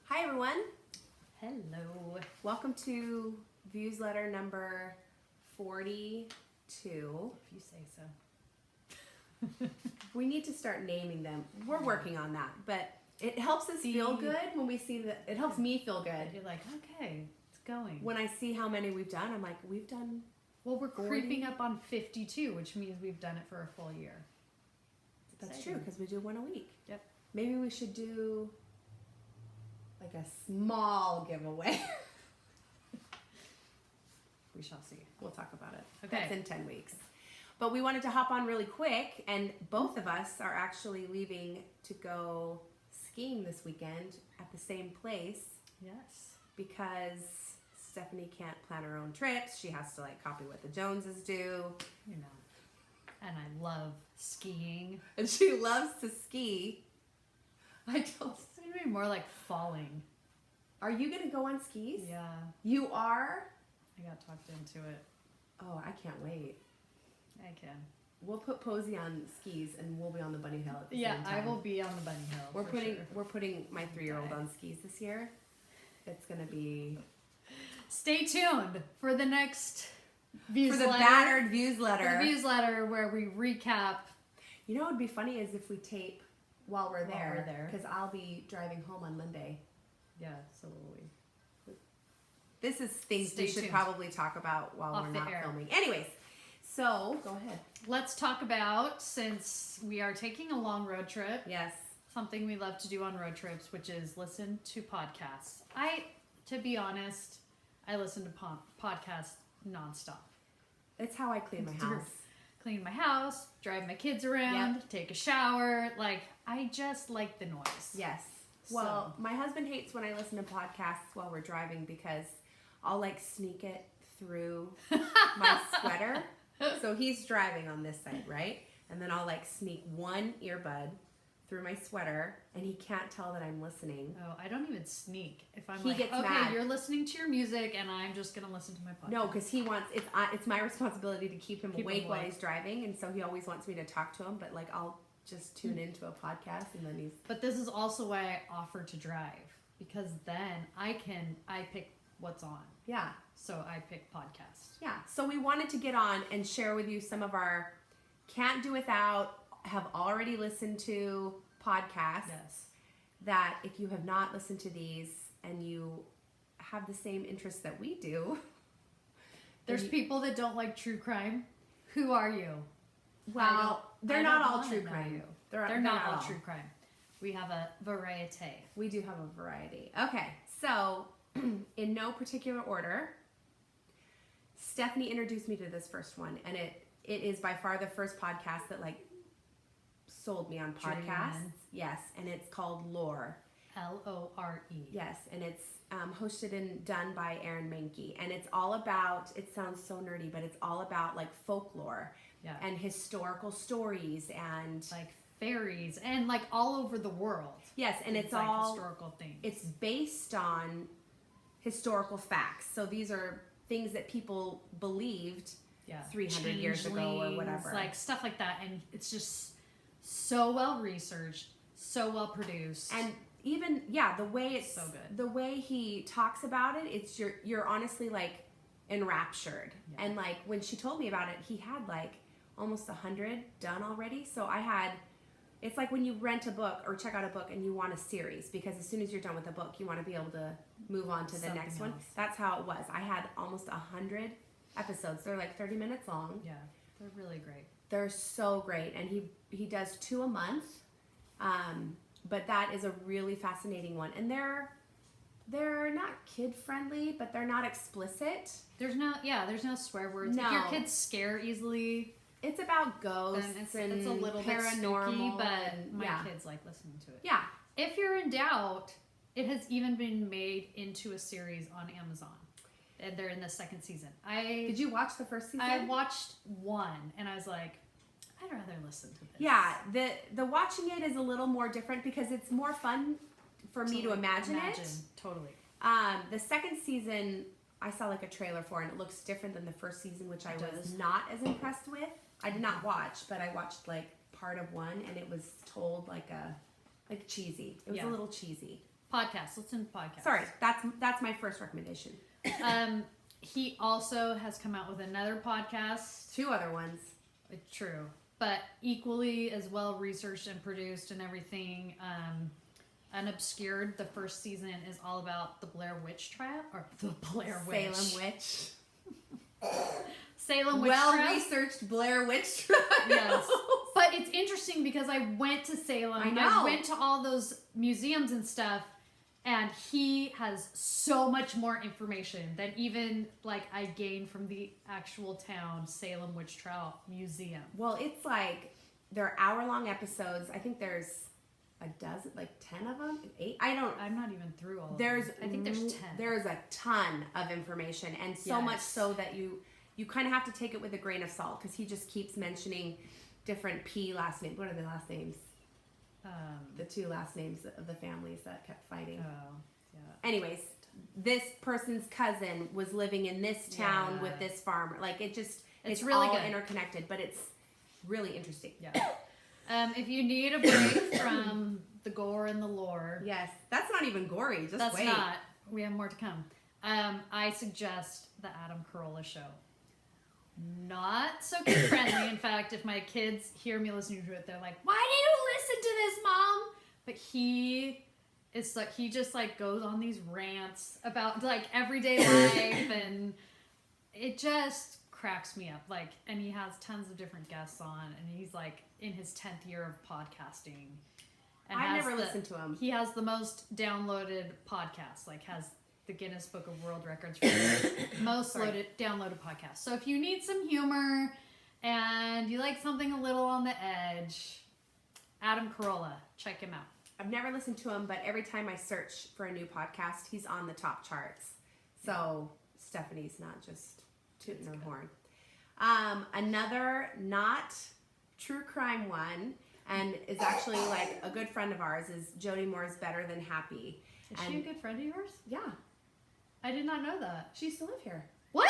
Hi everyone. Hello. Welcome to Viewsletter number 42. If you say so. We need to start naming them. We're working on that, but it helps us feel good when we see that. It helps me feel good. You're like, okay, it's going. When I see how many we've done, I'm like, we've done. Well, we're 40? creeping up on 52, which means we've done it for a full year. That's true because we do one a week. Yep. Maybe we should do like a small giveaway. We shall see. We'll talk about it. Okay. That's in 10 weeks. But we wanted to hop on really quick, and both of us are actually leaving to go skiing this weekend at the same place Yes. because Stephanie can't plan her own trips. She has to like copy what the Joneses do. You know. And I love skiing. And she loves to ski. I don't. It's going to be more like falling. Are you going to go on skis? Yeah. You are? I got talked into it. Oh, I can't wait. I can. We'll put Posey on skis and we'll be on the bunny hill at the same time. I will be on the bunny hill. We're putting my 3-year-old on skis this year. It's gonna be Stay tuned for the next Viewsletter. for the battered Viewsletter. For the Viewsletter where we recap. You know what would be funny is if we tape while we're While there, we're there. because I'll be driving home on Monday. Yeah, so will we. This is things Stay we should tuned. probably talk about while Off we're the not air. filming. Anyways, so go ahead. Let's talk about, since we are taking a long road trip, Yes. something we love to do on road trips, which is listen to podcasts. To be honest, I listen to podcasts nonstop. It's how I clean my house. Clean my house, drive my kids around, take a shower. Like, I just like the noise. Yes. Well, my husband hates when I listen to podcasts while we're driving because I'll like sneak it through my sweater. So he's driving on this side, right? And then I'll like sneak one earbud through my sweater and he can't tell that I'm listening. Oh, I don't even sneak. If I'm He like, gets okay, mad. you're listening to your music and I'm just going to listen to my podcast. No, because he wants, it's my responsibility to keep him awake while awake. he's driving. And so he always wants me to talk to him, but like I'll just tune into a podcast and then he's... But this is also why I offer to drive, because then I pick what's on. Yeah. So I pick podcasts. Yeah. So we wanted to get on and share with you some of our can't do without, have already listened to podcasts. Yes. That if you have not listened to these and you have the same interests that we do. There's people that don't like true crime. Who are you? Well, they're not all true know crime. you. They're not all true crime. We have a variety. We do have a variety. Okay, so in no particular order, Stephanie introduced me to this first one, and it is by far the first podcast that like sold me on podcasts. Dreamin'. Yes, and it's called Lore. Lore. Yes, and it's hosted and done by Aaron Mahnke, and it's all about. It sounds so nerdy, but it's all about like folklore and historical stories and like fairies and like all over the world. Yes, and it's like all historical things. It's based on historical facts. So these are things that people believed 300 years ago or whatever. Like stuff like that. And it's just so well researched, so well produced. And even, the way it's so good. The way he talks about it, it's you're honestly like enraptured. Yeah. And like when she told me about it, he had like almost 100 done already. So it's like when you rent a book or check out a book and you want a series, because as soon as you're done with a book, you want to be able to move on to the Something next one. else. That's how it was. I had almost 100 episodes. They're like 30 minutes long. Yeah, they're really great. They're so great. And he does 2 a month. But that is a really fascinating one. And they're not kid friendly, but they're not explicit. There's no swear words. No. If your kids scare easily, It's about ghosts then it's a little paranormal, bit spooky, but and, my kids like listening to it. Yeah. If you're in doubt, it has even been made into a series on Amazon. And they're in the second season. Did you watch the first season? I watched one and I was like, I'd rather listen to this. Yeah, the watching it is a little more different because it's more fun for me to imagine it. Totally. The second season, I saw like a trailer for, and it looks different than the first season, which I was not as impressed with. I did not watch, but I watched like part of one, and it was told like cheesy. It was a little cheesy. Podcasts. Listen to podcasts. Sorry, that's my first recommendation. He also has come out with another podcast. 2 other ones. True. But equally as well researched and produced and everything. Unobscured, the first season is all about the Blair Witch trial. Or the Blair Witch. Salem Witch. Salem Witch Well-researched Blair Witch trial. Yes. But it's interesting because I went to Salem. I know. I went to all those museums and stuff. And he has so much more information than even like I gained from the actual town Salem Witch Trial Museum. Well, it's like they're hour-long episodes. I think there's a dozen, like 10 of them, 8. I'm not even through all of them. I think there's 10. There's a ton of information, and so much so that you kind of have to take it with a grain of salt because he just keeps mentioning different last names. What are the last names? The 2 last names of the families that kept fighting. Oh, yeah. Anyways, this person's cousin was living in this town with this farmer. Like it's really all good. Interconnected, but it's really interesting. Yeah. If you need a break from the gore and the lore. Yes. That's not even gory. Just wait. That's not. We have more to come. I suggest the Adam Carolla show. Not so kid friendly. In fact, if my kids hear me listening to it, they're like, "Why do you listen to this, Mom?" But he just like goes on these rants about like everyday life, and it just cracks me up. Like, and he has tons of different guests on, and he's like in his 10th year of podcasting. And I've never listened to him. He has the most downloaded podcast. Like, has the Guinness Book of World Records for the most downloaded podcast. So if you need some humor and you like something a little on the edge, Adam Carolla, check him out. I've never listened to him, but every time I search for a new podcast, he's on the top charts. So Stephanie's not just tooting her horn. Another not true crime one, and is actually like a good friend of ours, is Jody Moore's Better Than Happy. Is she a good friend of yours? Yeah. I did not know that. She used to live here. What?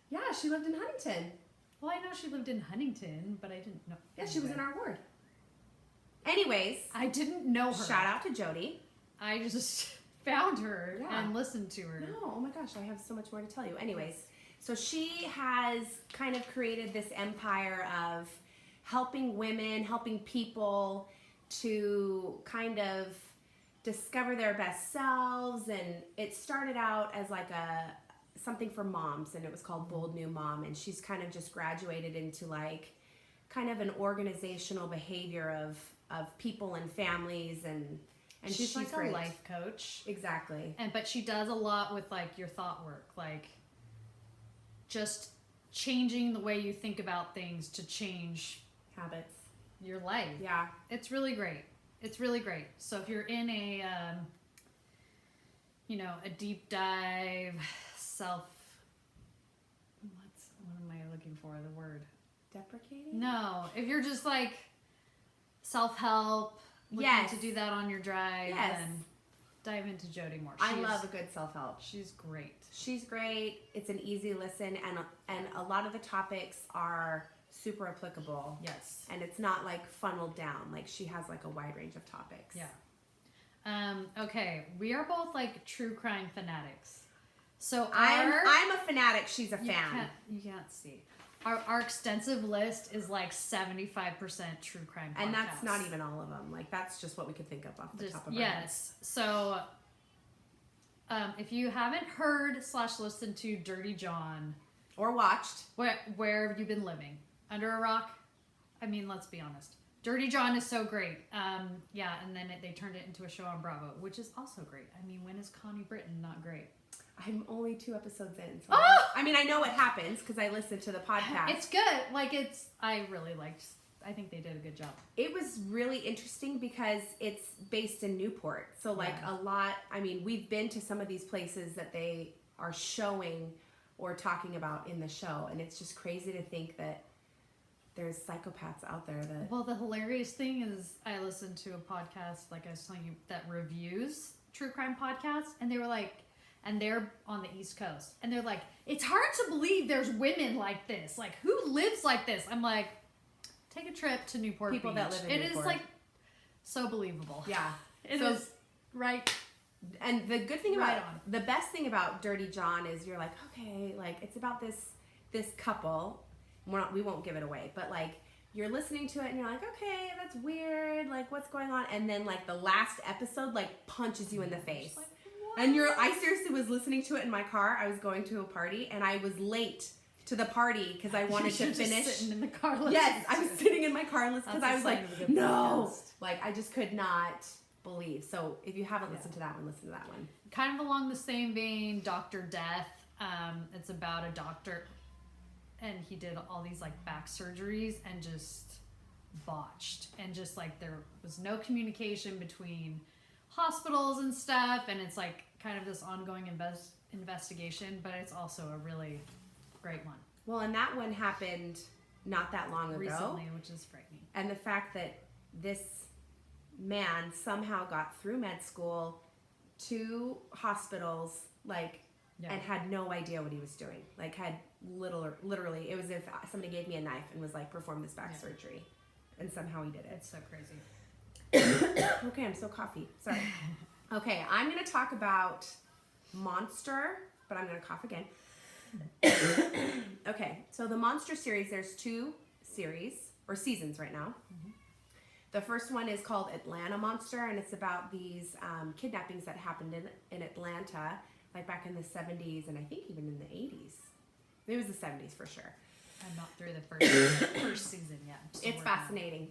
Yeah, she lived in Huntington. Well, I know she lived in Huntington, but I didn't know. Yeah, she was in our ward. Anyways. I didn't know her. Shout out to Jody. I just found her and listened to her. No, oh my gosh, I have so much more to tell you. Anyways, so she has kind of created this empire of helping women, helping people to kind of discover their best selves, and it started out as like something for moms, and it was called Bold New Mom, and she's kind of just graduated into like kind of an organizational behavior of people and families, and she's like great. A life coach. Exactly. But she does a lot with like your thought work, like just changing the way you think about things to change habits, your life. Yeah. It's really great. It's really great. So if you're in a, a deep dive what am I looking for? The word. Deprecating? No. If you're just like self-help, looking to do that on your drive, then dive into Jody Moore. I love a good self-help. She's great. She's great. It's an easy listen, and a lot of the topics are super applicable. Yes. And it's not like funneled down. Like she has like a wide range of topics. Yeah. Okay. We are both like true crime fanatics. So I'm a fanatic. She's a fan. You can't see. Our extensive list is like 75% true crime podcasts. And that's not even all of them. Like that's just what we could think of off the top of our heads. So if you haven't heard / listened to Dirty John or watched, where have you been living? Under a rock? I mean, let's be honest. Dirty John is so great. And then they turned it into a show on Bravo, which is also great. I mean, when is Connie Britton not great? I'm only 2 episodes in. So I mean, I know what happens because I listened to the podcast. It's good. I think they did a good job. It was really interesting because it's based in Newport. So a lot, I mean, we've been to some of these places that they are showing or talking about in the show. And it's just crazy to think that there's psychopaths out there that... Well, the hilarious thing is I listened to a podcast, like I was telling you, that reviews true crime podcasts. And they were like, and they're on the East Coast. And they're like, it's hard to believe there's women like this. Like, who lives like this? I'm like, take a trip to Newport People Beach. that live in Newport. It is like so believable. Yeah. It is right And the good thing Right about on. the best thing about Dirty John is you're like, okay, like it's about this couple. We won't give it away, but like you're listening to it and you're like, okay, that's weird. Like what's going on? And then like the last episode like punches you in the face. Like, And I seriously was listening to it in my car. I was going to a party and I was late to the party because I wanted to finish. Just sitting in the car listening. Yes, I was sitting in my car because I was like, no, podcast. like I just could not believe. So if you haven't listened to that one, listen to that one. Kind of along the same vein, Dr. Death. It's about a doctor, and he did all these like back surgeries and just botched, and just like there was no communication between hospitals and stuff, and it's like kind of this ongoing investigation, but it's also a really great one. Well, and that one happened not that long ago. Recently, which is frightening. And the fact that this man somehow got through med school to hospitals, like, and had no idea what he was doing. Like, had literally, it was if somebody gave me a knife and was like, perform this back surgery. And somehow he did it. It's so crazy. Okay, I'm so coffee. Sorry. Okay, I'm going to talk about Monster, but I'm going to cough again. Okay, so the Monster series, there's 2 series, or seasons right now. Mm-hmm. The first one is called Atlanta Monster, and it's about these kidnappings that happened in Atlanta, like back in the 70s, and I think even in the 80s. It was the 70s for sure. I'm not through the first season yet. It's fascinating.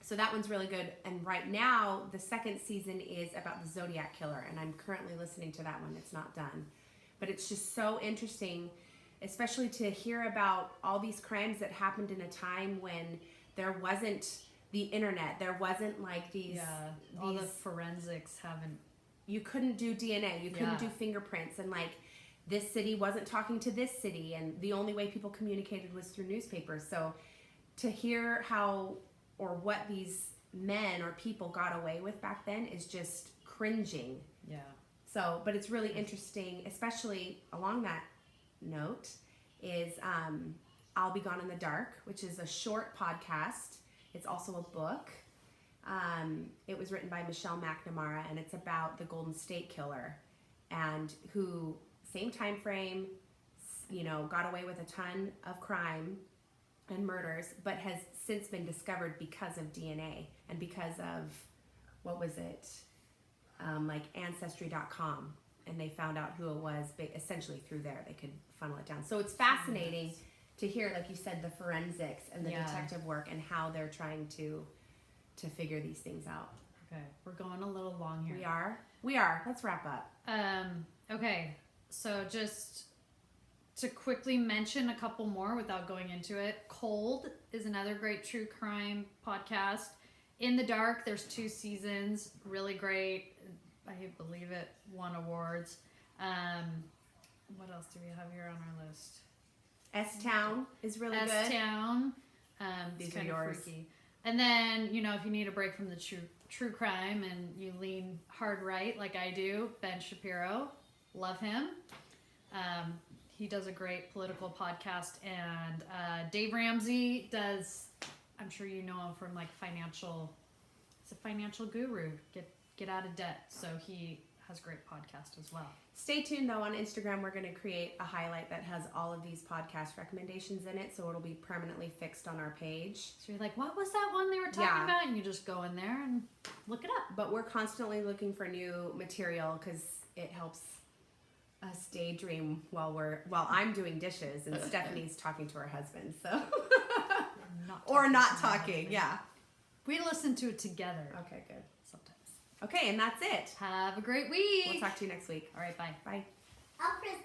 So that one's really good. And right now, the second season is about the Zodiac Killer, and I'm currently listening to that one. It's not done. But it's just so interesting, especially to hear about all these crimes that happened in a time when there wasn't the internet. There wasn't like these... Yeah, all the forensics haven't... You couldn't do DNA. You couldn't do fingerprints. And like, this city wasn't talking to this city. And the only way people communicated was through newspapers. So to hear how... or what these men or people got away with back then is just cringing. Yeah. So, but it's really interesting, especially along that note, is I'll Be Gone in the Dark, which is a short podcast. It's also a book. It was written by Michelle McNamara, and it's about the Golden State Killer, and who, same time frame, you know, got away with a ton of crime and murders, but has since been discovered because of DNA and because of, what was it, like Ancestry.com, and they found out who it was, essentially through there. They could funnel it down. So it's fascinating to hear, like you said, the forensics and the detective work and how they're trying to figure these things out. Okay, we're going a little long here. We are. Let's wrap up. Okay, so just to quickly mention a couple more without going into it. Cold is another great true crime podcast. In the Dark, there's 2 seasons, really great. I believe it won awards. What else do we have here on our list? S-Town is really good. S-Town. These it's are kind of yours. freaky. And then, you know, if you need a break from the true crime and you lean hard right like I do, Ben Shapiro, love him. He does a great political podcast, and Dave Ramsey does, I'm sure you know him from like he's a financial guru, get out of debt. So he has a great podcast as well. Stay tuned though, on Instagram we're going to create a highlight that has all of these podcast recommendations in it, so it'll be permanently fixed on our page. So you're like, what was that one they were talking about? And you just go in there and look it up. But we're constantly looking for new material because it helps us daydream while I'm doing dishes and Stephanie's talking to her husband. So not talking. Yeah. We listen to it together. Okay, good. Sometimes. Okay, and that's it. Have a great week. We'll talk to you next week. All right, bye. Bye. I'll press